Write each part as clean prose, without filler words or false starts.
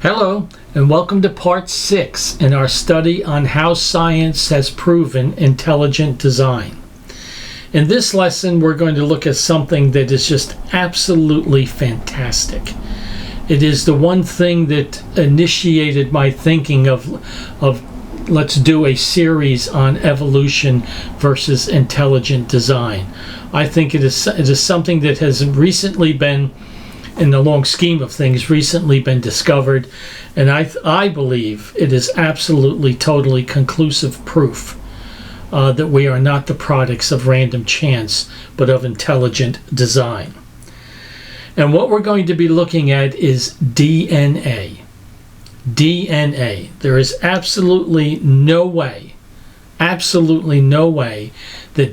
Hello, and welcome to part 6 in our study on how science has proven intelligent design. In this lesson, we're going to look at something that is just absolutely fantastic. It is the one thing that initiated my thinking of let's do a series on evolution versus intelligent design. I think it is something that has recently been, in the long scheme of things, recently been discovered, and I believe it is absolutely, totally conclusive proof that we are not the products of random chance, but of intelligent design. And what we're going to be looking at is DNA. DNA. There is absolutely no way that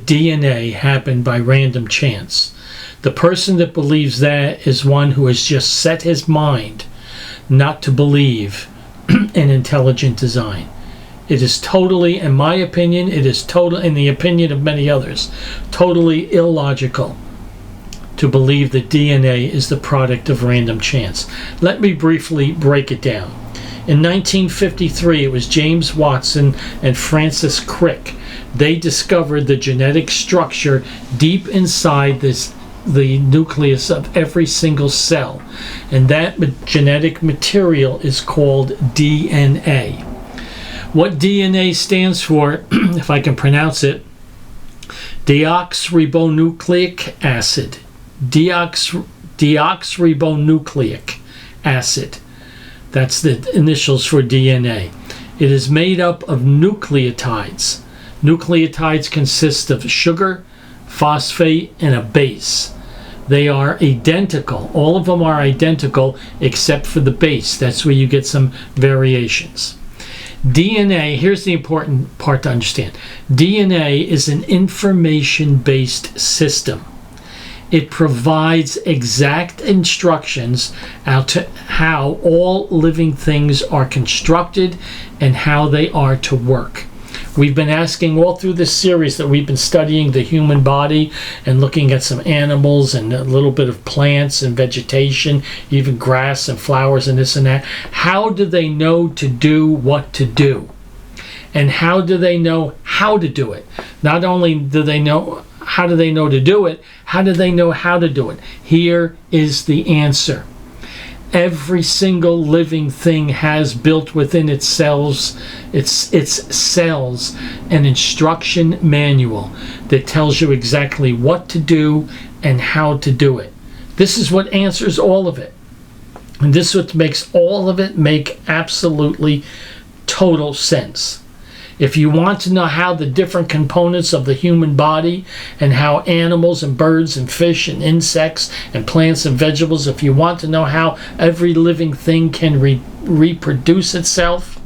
DNA happened by random chance. The person that believes that is one who has just set his mind not to believe in intelligent design. It is totally, in my opinion, in the opinion of many others, totally illogical to believe that DNA is the product of random chance. Let me briefly break it down. In 1953, it was James Watson and Francis Crick. They discovered the genetic structure deep inside the nucleus of every single cell, and that genetic material is called DNA. What DNA stands for, if I can pronounce it, deoxyribonucleic acid. Deoxyribonucleic acid. That's the initials for DNA. It is made up of nucleotides. Nucleotides consist of sugar, phosphate, and a base. They are identical. All of them are identical except for the base. That's where you get some variations. DNA, here's the important part to understand. DNA is an information-based system. It provides exact instructions as to how all living things are constructed and how they are to work. We've been asking all through this series that we've been studying the human body and looking at some animals and a little bit of plants and vegetation, even grass and flowers and this and that. How do they know to do what to do? And how do they know how to do it? Not only do they know how do they know to do it, how do they know how to do it? Here is the answer. Every single living thing has built within its cells an instruction manual that tells you exactly what to do and how to do it. This is what answers all of it. And this is what makes all of it make absolutely total sense. If you want to know how the different components of the human body and how animals and birds and fish and insects and plants and vegetables, if you want to know how every living thing can reproduce itself,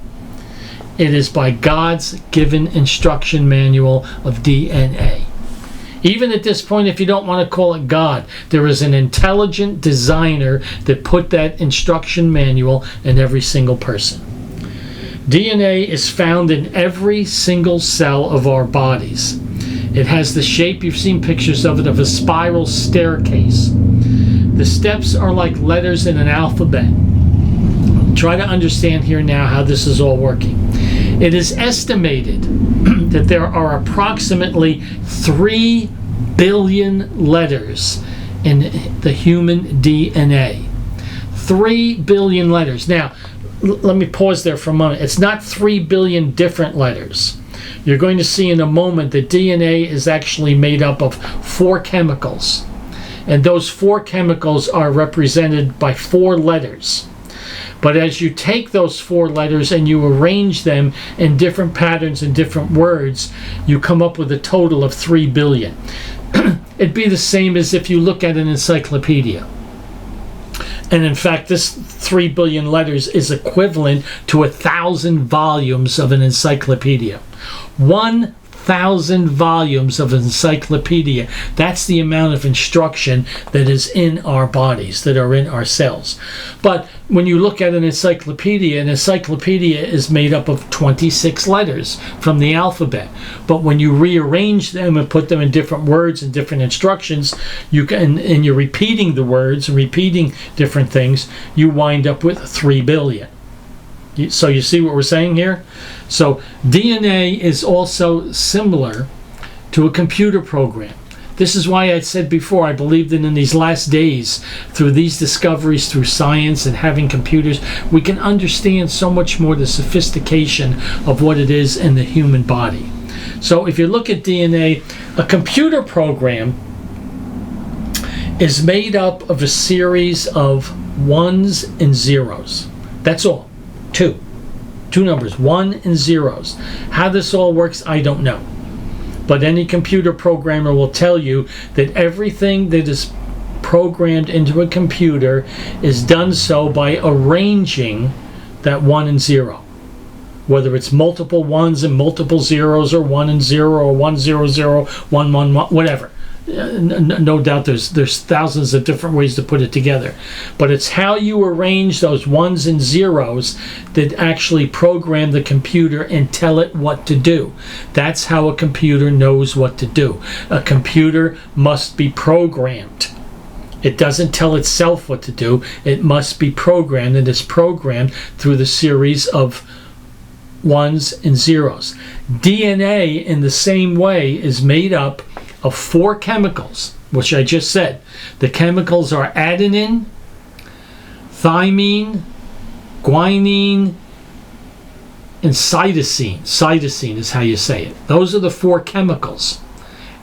it is by God's given instruction manual of DNA. Even at this point, if you don't want to call it God, there is an intelligent designer that put that instruction manual in every single person. DNA is found in every single cell of our bodies. It has the shape, you've seen pictures of it, of a spiral staircase. The steps are like letters in an alphabet. Try to understand here now how this is all working. It is estimated that there are approximately 3 billion letters in the human DNA. 3 billion letters. Now, let me pause there for a moment. It's not 3 billion different letters. You're going to see in a moment that DNA is actually made up of 4 chemicals. And those 4 chemicals are represented by 4 letters. But as you take those 4 letters and you arrange them in different patterns and different words, you come up with a total of 3 billion. It'd be the same as if you look at an encyclopedia. And in fact, this 3 billion letters is equivalent to 1,000 volumes of an encyclopedia. 1 3,000 volumes of encyclopedia. That's the amount of instruction that is in our bodies, that are in our cells. But when you look at an encyclopedia is made up of 26 letters from the alphabet. But when you rearrange them and put them in different words and different instructions, you can, and you're repeating the words and repeating different things, you wind up with 3 billion. So you see what we're saying here? So DNA is also similar to a computer program. This is why I said before, I believe that in these last days, through these discoveries, through science and having computers, we can understand so much more the sophistication of what it is in the human body. So if you look at DNA, a computer program is made up of a series of ones and zeros. That's all. Two numbers, 1 and 0s. How this all works, I don't know. But any computer programmer will tell you that everything that is programmed into a computer is done so by arranging that 1 and 0. Whether it's multiple 1s and multiple 0s, or 1 and 0, or 1 0 0, 1 1 1, whatever. No doubt there's thousands of different ways to put it together, but it's how you arrange those 1s and 0s that actually program the computer and tell it what to do. That's how a computer knows what to do. A computer must be programmed. It doesn't tell itself what to do. It must be programmed, and it's programmed through the series of 1s and 0s. DNA, in the same way, is made up of 4 chemicals, which I just said. The chemicals are adenine, thymine, guanine, and cytosine. Cytosine is how you say it. Those are the 4 chemicals.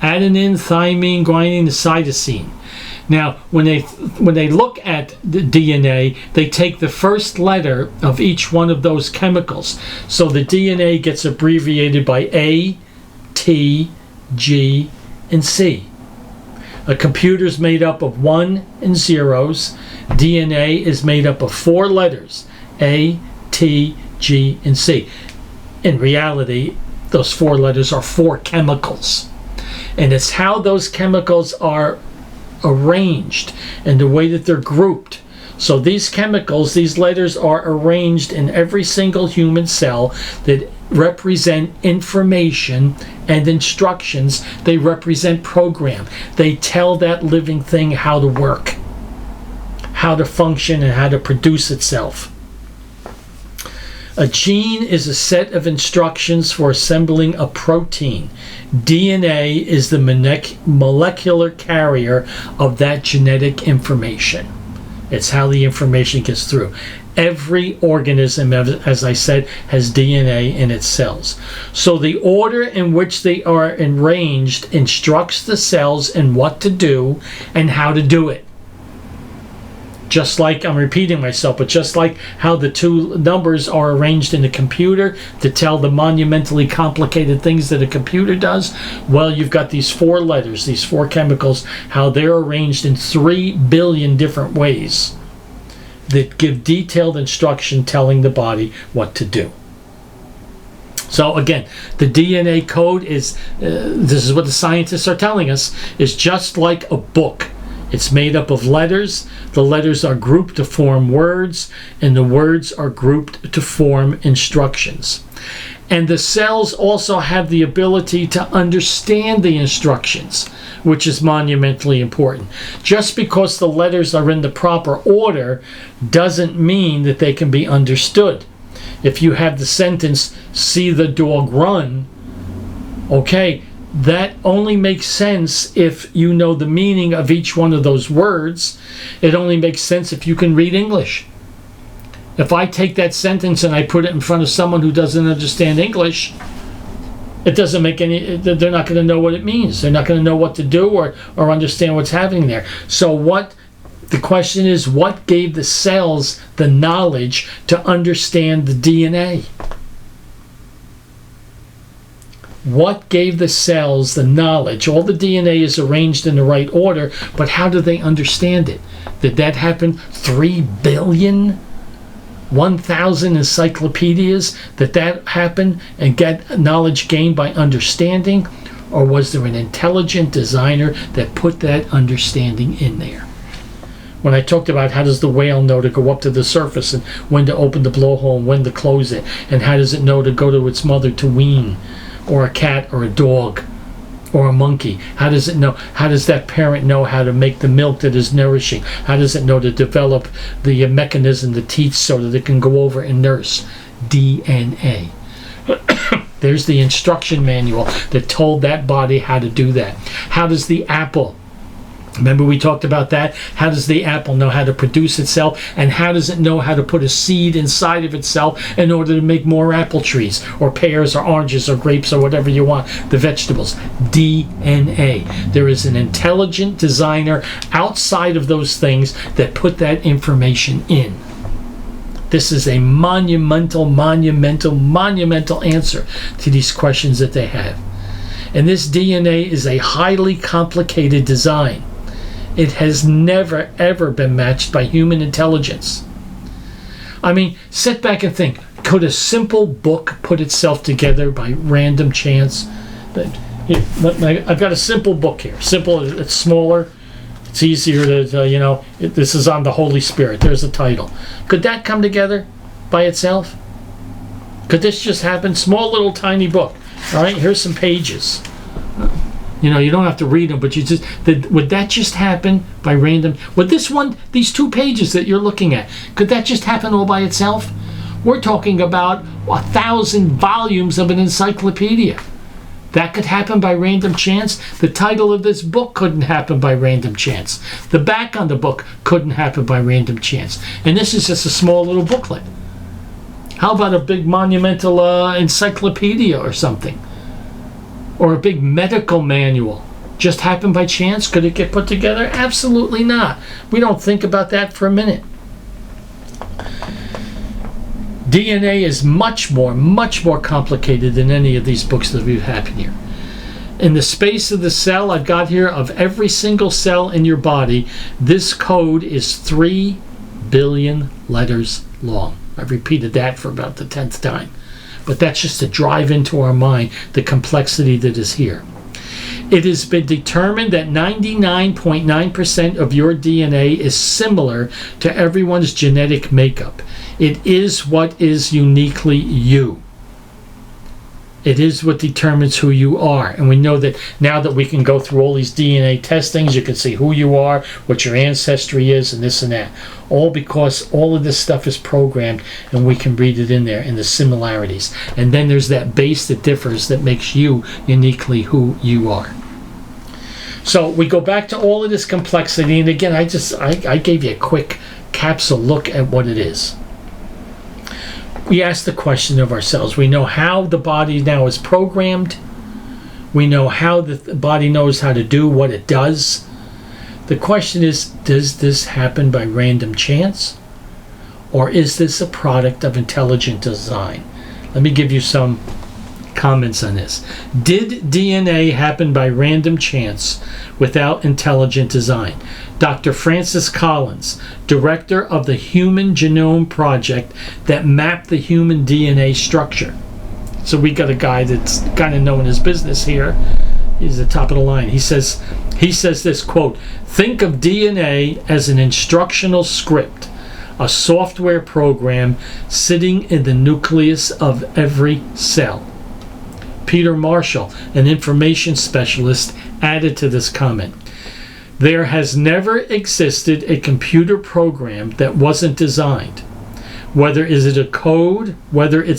Adenine, thymine, guanine, and cytosine. Now, when they look at the DNA, they take the first letter of each one of those chemicals. So the DNA gets abbreviated by A, T, G, and C. A computer is made up of 1 and 0s. DNA is made up of 4 letters, A, T, G, and C. In reality, those 4 letters are 4 chemicals. And it's how those chemicals are arranged and the way that they're grouped. So these chemicals, these letters, are arranged in every single human cell that represent information and instructions. They represent program. They tell that living thing how to work, how to function, and how to produce itself. A gene is a set of instructions for assembling a protein. DNA is the molecular carrier of that genetic information. It's how the information gets through. Every organism, as I said, has DNA in its cells. So the order in which they are arranged instructs the cells in what to do and how to do it. Just like, I'm repeating myself, but just like how the 2 numbers are arranged in a computer to tell the monumentally complicated things that a computer does, well, you've got these 4 letters, these 4 chemicals, how they're arranged in 3 billion different ways that give detailed instruction telling the body what to do. So again, the DNA code is, this is what the scientists are telling us, is just like a book. It's made up of letters. The letters are grouped to form words, and the words are grouped to form instructions. And the cells also have the ability to understand the instructions, which is monumentally important. Just because the letters are in the proper order doesn't mean that they can be understood. If you have the sentence, "See the dog run," okay, that only makes sense if you know the meaning of each one of those words. It only makes sense if you can read English. If I take that sentence and I put it in front of someone who doesn't understand English, it doesn't make any, they're not going to know what it means. They're not going to know what to do or understand what's happening there. So the question is, what gave the cells the knowledge to understand the DNA? What gave the cells the knowledge? All the DNA is arranged in the right order, but how do they understand it? Did that happen 3 billion 1,000 encyclopedias that happened and get knowledge gained by understanding? Or was there an intelligent designer that put that understanding in there? When I talked about how does the whale know to go up to the surface and when to open the blowhole and when to close it, and how does it know to go to its mother to wean, or a cat or a dog or a monkey? How does it know? How does that parent know how to make the milk that is nourishing? How does it know to develop the mechanism, the teeth, so that it can go over and nurse? DNA. There's the instruction manual that told that body how to do that. How does the apple, remember we talked about that? How does the apple know how to produce itself? And how does it know how to put a seed inside of itself in order to make more apple trees or pears or oranges or grapes or whatever you want, the vegetables? DNA. There is an intelligent designer outside of those things that put that information in. This is a monumental answer to these questions that they have. And this DNA is a highly complicated design. It has never, ever been matched by human intelligence. I mean, sit back and think. Could a simple book put itself together by random chance? Here, I've got a simple book here. Simple, it's smaller. It's easier to, this is on the Holy Spirit. There's the title. Could that come together by itself? Could this just happen? Small little tiny book. All right, here's some pages. You don't have to read them, but would that just happen by random? Would these 2 pages that you're looking at, could that just happen all by itself? We're talking about 1,000 volumes of an encyclopedia. That could happen by random chance. The title of this book couldn't happen by random chance. The back on the book couldn't happen by random chance. And this is just a small little booklet. How about a big monumental encyclopedia or something? Or a big medical manual? Just happen by chance? Could it get put together? Absolutely not. We don't think about that for a minute. DNA is much more complicated than any of these books that we've had here. In the space of the cell I've got here, of every single cell in your body, this code is 3 billion letters long. I've repeated that for about the 10th time. But that's just to drive into our mind the complexity that is here. It has been determined that 99.9% of your DNA is similar to everyone's genetic makeup. It is what is uniquely you. It is what determines who you are. And we know that now that we can go through all these DNA testings, you can see who you are, what your ancestry is, and this and that. All because all of this stuff is programmed and we can read it in there in the similarities. And then there's that base that differs that makes you uniquely who you are. So we go back to all of this complexity. And again, I gave you a quick capsule look at what it is. We ask the question of ourselves. We know how the body now is programmed. We know how the body knows how to do what it does. The question is, does this happen by random chance? Or is this a product of intelligent design? Let me give you some comments on this. Did DNA happen by random chance without intelligent design? Dr. Francis Collins, director of the Human Genome Project that mapped the human DNA structure. So we got a guy that's kind of knowing his business here. He's the top of the line. He says this, quote, "Think of DNA as an instructional script, a software program sitting in the nucleus of every cell." Peter Marshall, an information specialist, added to this comment, "There has never existed a computer program that wasn't designed. Whether it's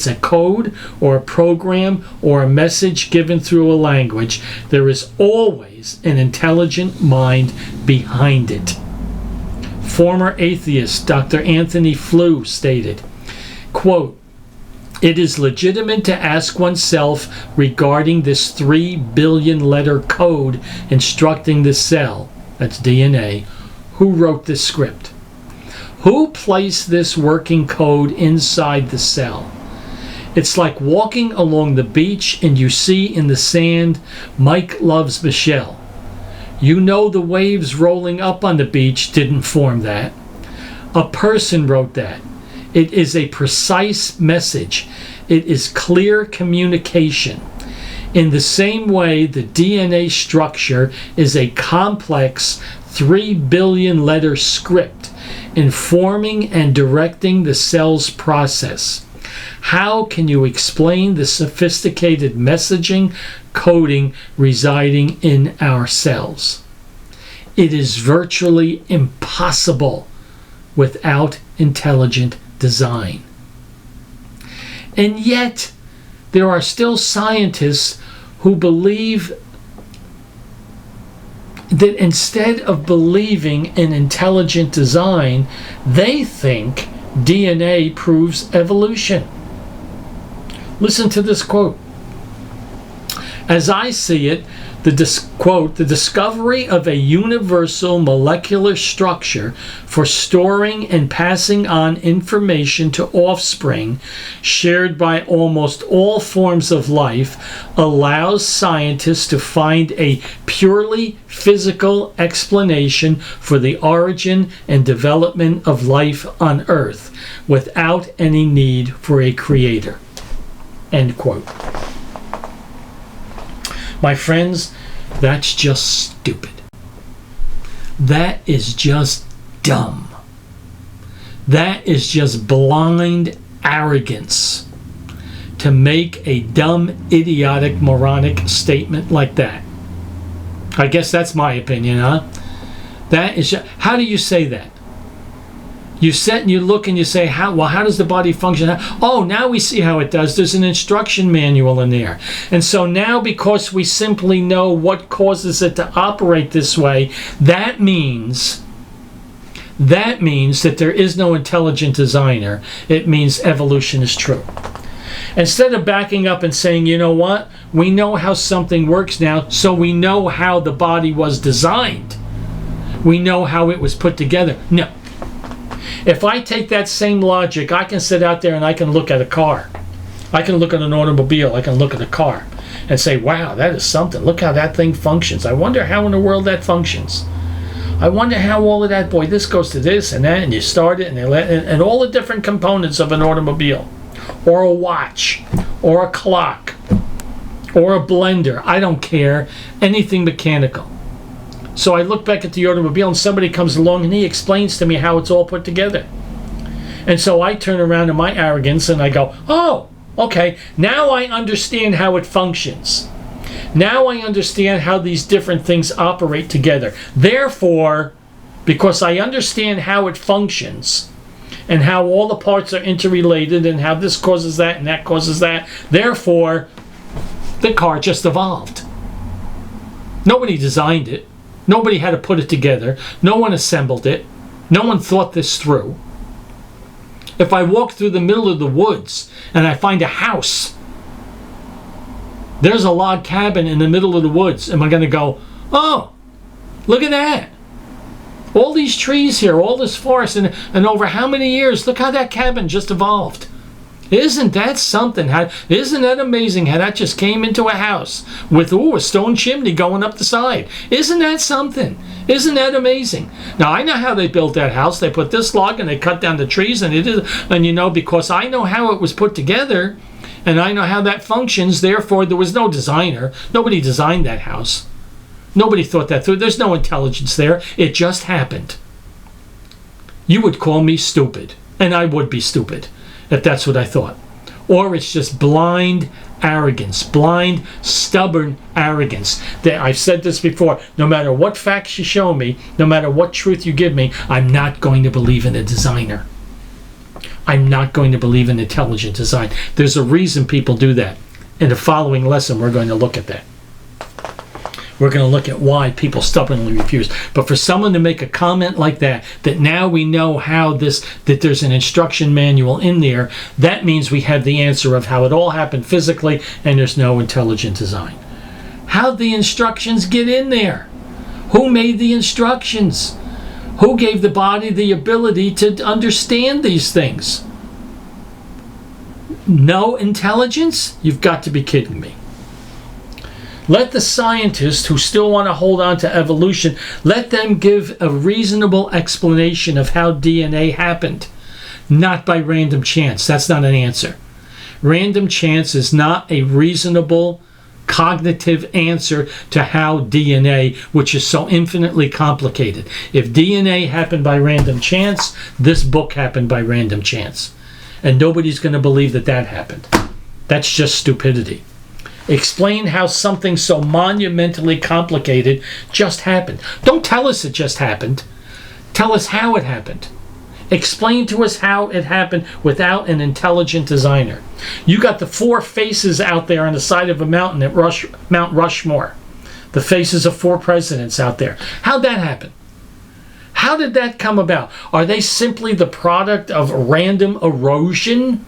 a code or a program or a message given through a language, there is always an intelligent mind behind it." Former atheist Dr. Anthony Flew stated, quote, "It is legitimate to ask oneself regarding this 3 billion letter code instructing the cell," that's DNA, "who wrote this script? Who placed this working code inside the cell? It's like walking along the beach and you see in the sand, 'Mike loves Michelle.' You know the waves rolling up on the beach didn't form that. A person wrote that. It is a precise message. It is clear communication. In the same way, the DNA structure is a complex 3 billion letter script informing and directing the cell's process. How can you explain the sophisticated messaging coding residing in our cells? It is virtually impossible without intelligent design. And yet, there are still scientists who believe that instead of believing in intelligent design, they think DNA proves evolution. Listen to this quote. As I see it, quote, the discovery of a universal molecular structure for storing and passing on information to offspring shared by almost all forms of life allows scientists to find a purely physical explanation for the origin and development of life on Earth without any need for a creator. End quote. My friends, that's just stupid. That is just dumb. That is just blind arrogance to make a dumb, idiotic, moronic statement like that. I guess that's my opinion, huh? That is just, how do you say that? You sit and you look and you say, how does the body function? Oh, now we see how it does. There's an instruction manual in there. And so now, because we simply know what causes it to operate this way, that means that there is no intelligent designer. It means evolution is true. Instead of backing up and saying, you know what? We know how something works now, so we know how the body was designed. We know how it was put together. No. If I take that same logic, I can sit out there and I can look at a car. I can look at an automobile. I can look at a car and say, wow, that is something. Look how that thing functions. I wonder how in the world that functions. I wonder how all of that, boy, this goes to this and that, and you start it, and all the different components of an automobile, or a watch, or a clock, or a blender. I don't care. Anything mechanical. So I look back at the automobile and somebody comes along and he explains to me how it's all put together. And so I turn around in my arrogance and I go, oh, okay, now I understand how it functions. Now I understand how these different things operate together. Therefore, because I understand how it functions and how all the parts are interrelated and how this causes that and that causes that, therefore, the car just evolved. Nobody designed it. Nobody had to put it together. No one assembled it. No one thought this through. If I walk through the middle of the woods and I find a house, there's a log cabin in the middle of the woods. Am I going to go, oh, look at that. All these trees here, all this forest, and over how many years, look how that cabin just evolved. Isn't that something? Isn't that amazing how that just came into a house with a stone chimney going up the side? Isn't that something? Isn't that amazing? Now, I know how they built that house. They put this log and they cut down the trees, and because I know how it was put together and I know how that functions, therefore there was no designer. Nobody designed that house. Nobody thought that through. There's no intelligence there. It just happened. You would call me stupid, and I would be stupid if that's what I thought. Or it's just blind arrogance, blind, stubborn arrogance. I've said this before, no matter what facts you show me, no matter what truth you give me, I'm not going to believe in a designer. I'm not going to believe in intelligent design. There's a reason people do that. In the following lesson, we're going to look at that. We're going to look at why people stubbornly refuse. But for someone to make a comment like that now we know that there's an instruction manual in there, that means we have the answer of how it all happened physically, and there's no intelligent design. How'd the instructions get in there? Who made the instructions? Who gave the body the ability to understand these things? No intelligence? You've got to be kidding me. Let the scientists who still want to hold on to evolution, let them give a reasonable explanation of how DNA happened. not by random chance. That's not an answer. Random chance is not a reasonable cognitive answer to how DNA, which is so infinitely complicated. If DNA happened by random chance, this book happened by random chance. And nobody's going to believe that that happened. That's just stupidity. Explain how something so monumentally complicated just happened. Don't tell us it just happened. Tell us how it happened. Explain to us how it happened without an intelligent designer. You got the 4 faces out there on the side of a mountain at Mount Rushmore. The faces of 4 presidents out there. How'd that happen? How did that come about? Are they simply the product of random erosion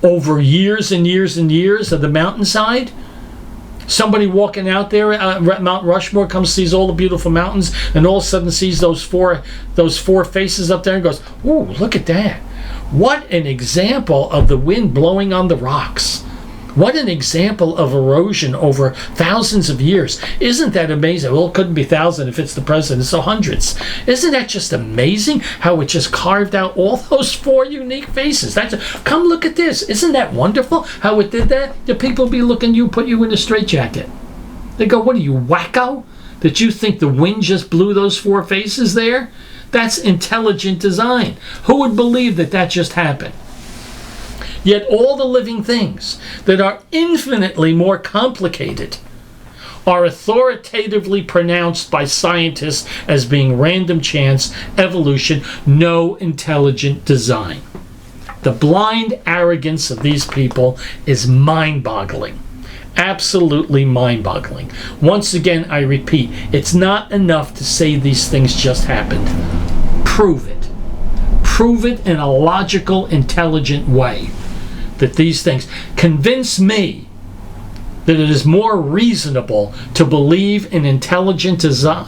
over years and years and years of the mountainside? Somebody walking out there at Mount Rushmore comes, sees all the beautiful mountains, and all of a sudden sees those four faces up there and goes, "Ooh, look at that. What an example of the wind blowing on the rocks. What an example of erosion over thousands of years. Isn't that amazing?" Well, it couldn't be thousands if it's the president, so hundreds. Isn't that just amazing how it just carved out all those 4 unique faces? Come look at this. Isn't that wonderful how it did that? The people be looking at you, put you in a straitjacket. They go, "What are you, wacko? That you think the wind just blew those 4 faces there?" That's intelligent design. Who would believe that that just happened? Yet all the living things that are infinitely more complicated are authoritatively pronounced by scientists as being random chance, evolution, no intelligent design. The blind arrogance of these people is mind-boggling. Absolutely mind-boggling. Once again, I repeat, it's not enough to say these things just happened. Prove it. Prove it in a logical, intelligent way. That these things convince me that it is more reasonable to believe in intelligent design,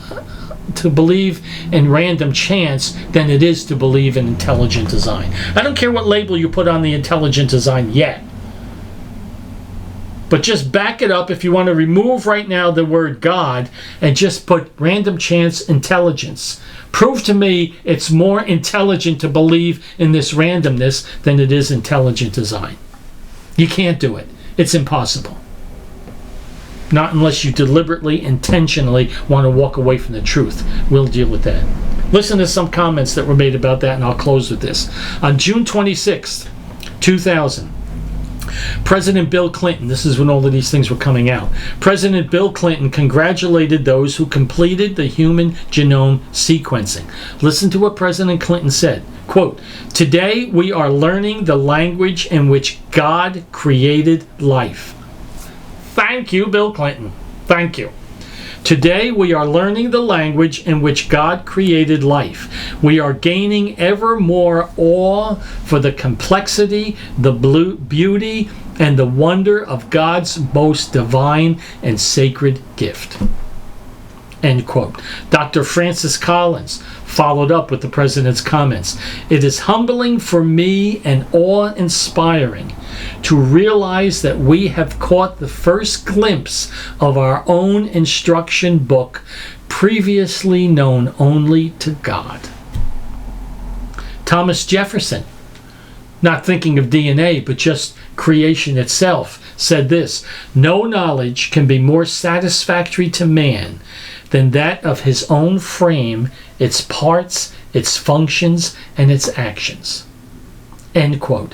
to believe in random chance, than it is to believe in intelligent design. I don't care what label you put on the intelligent design yet. But just back it up if you want to remove right now the word God and just put random chance intelligence. Prove to me it's more intelligent to believe in this randomness than it is intelligent design. You can't do it. It's impossible. Not unless you deliberately, intentionally want to walk away from the truth. We'll deal with that. Listen to some comments that were made about that, and I'll close with this. On June 26th, 2000, President Bill Clinton, this is when all of these things were coming out, President Bill Clinton congratulated those who completed the human genome sequencing. Listen to what President Clinton said. Quote, "Today we are learning the language in which God created life." Thank you, Bill Clinton. Thank you. Today we are learning the language in which God created life. We are gaining ever more awe for the complexity, the beauty, and the wonder of God's most divine and sacred gift. End quote. Dr. Francis Collins followed up with the president's comments. "It is humbling for me and awe-inspiring to realize that we have caught the first glimpse of our own instruction book, previously known only to God." Thomas Jefferson, not thinking of DNA, but just creation itself, said this: "No knowledge can be more satisfactory to man than that of his own frame, its parts, its functions, and its actions." End quote.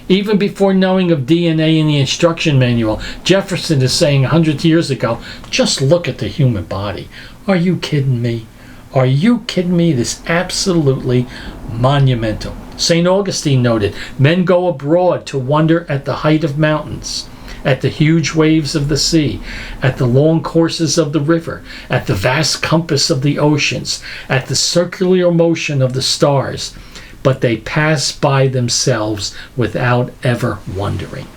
Even before knowing of DNA in the instruction manual, Jefferson is saying 100 years ago, just look at the human body. Are you kidding me? Are you kidding me? This is absolutely monumental. St. Augustine noted, "Men go abroad to wonder at the height of mountains, at the huge waves of the sea, at the long courses of the river, at the vast compass of the oceans, at the circular motion of the stars, but they pass by themselves without ever wondering."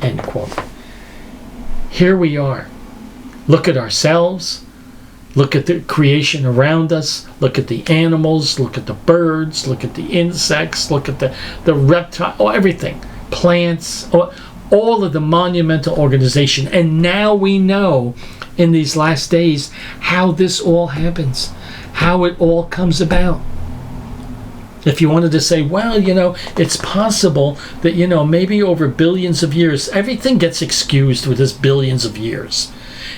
End quote. Here we are. Look at ourselves. Look at the creation around us. Look at the animals. Look at the birds. Look at the insects. Look at the reptile, everything. Plants. All of the monumental organization. And now we know in these last days how this all happens, how it all comes about. If you wanted to say, well, it's possible that, maybe over billions of years, everything gets excused with this billions of years.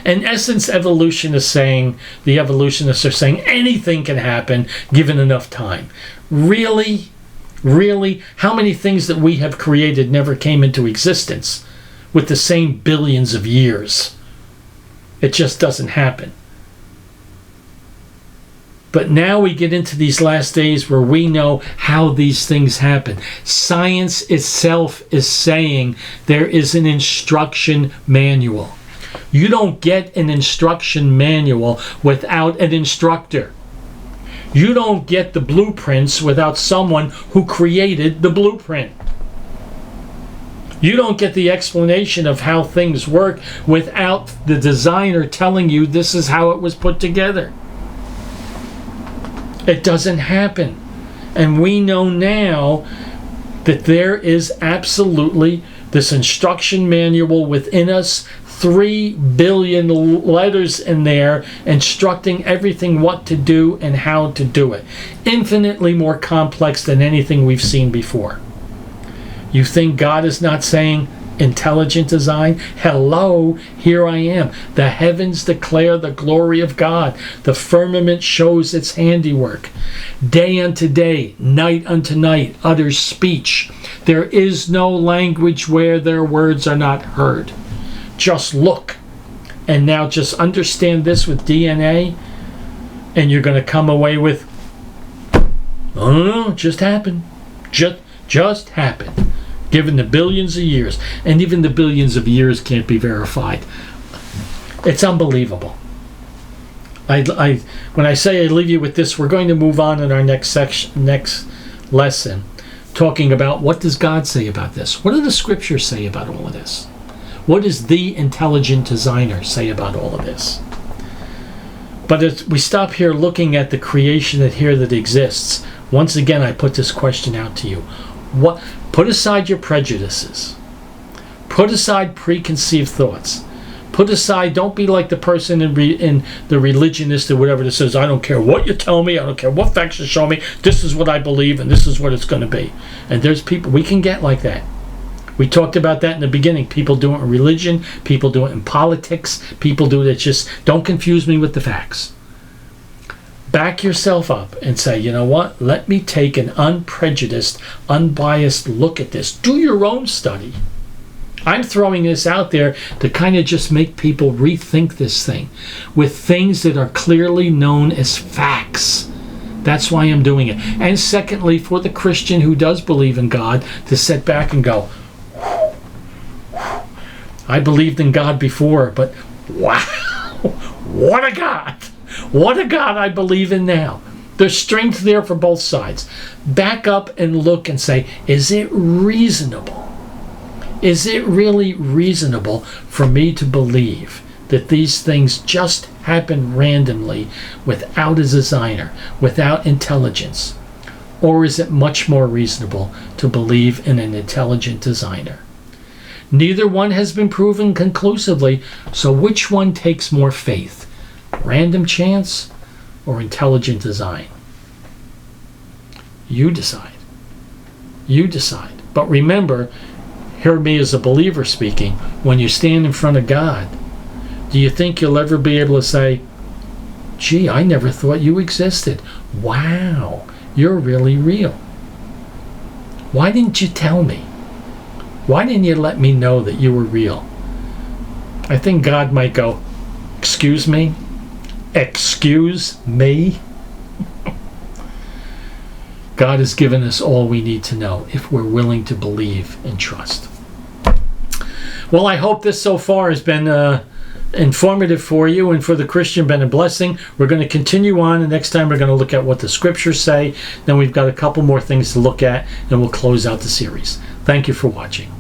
In essence, the evolutionists are saying anything can happen given enough time. Really? Really? How many things that we have created never came into existence with the same billions of years? It just doesn't happen. But now we get into these last days where we know how these things happen. Science itself is saying there is an instruction manual. You don't get an instruction manual without an instructor. You don't get the blueprints without someone who created the blueprint. You don't get the explanation of how things work without the designer telling you this is how it was put together. It doesn't happen. And we know now that there is absolutely this instruction manual within us, 3 billion letters in there instructing everything what to do and how to do it. Infinitely more complex than anything we've seen before. You think God is not saying intelligent design? Hello, here I am. The heavens declare the glory of God. The firmament shows its handiwork. Day unto day, night unto night, utters speech. There is no language where their words are not heard. Just look. And now just understand this with DNA, and you're going to come away with, oh, just happened. Just happened. Given the billions of years, and even the billions of years can't be verified. It's unbelievable. When I say I leave you with this, we're going to move on in our next lesson, talking about what does God say about this? What do the scriptures say about all of this? What does the intelligent designer say about all of this? But as we stop here looking at the creation that exists, once again I put this question out to you. Put aside your prejudices. Put aside preconceived thoughts. Put aside, don't be like the person in the religionist or whatever that says, I don't care what you tell me, I don't care what facts you show me, this is what I believe and this is what it's going to be. And there's people, we can get like that. We talked about that in the beginning. People do it in religion, people do it in politics, people do it, just don't confuse me with the facts. Back yourself up and say, you know what? Let me take an unprejudiced, unbiased look at this. Do your own study. I'm throwing this out there to kind of just make people rethink this thing with things that are clearly known as facts. That's why I'm doing it. And secondly, for the Christian who does believe in God, to sit back and go, I believed in God before, but wow, what a God. What a God I believe in now. There's strength there for both sides. Back up and look and say, is it reasonable? Is it really reasonable for me to believe that these things just happen randomly without a designer, without intelligence? Or is it much more reasonable to believe in an intelligent designer? Neither one has been proven conclusively, so which one takes more faith? Random chance or intelligent design? You decide. You decide. But remember, hear me as a believer speaking, when you stand in front of God, do you think you'll ever be able to say, gee, I never thought you existed. Wow, you're really real. Why didn't you tell me? Why didn't you let me know that you were real? I think God might go, excuse me? Excuse me? God has given us all we need to know if we're willing to believe and trust. Well, I hope this so far has been informative for you, and for the Christian been a blessing. We're going to continue on, and next time we're going to look at what the scriptures say. Then we've got a couple more things to look at, and we'll close out the series. Thank you for watching.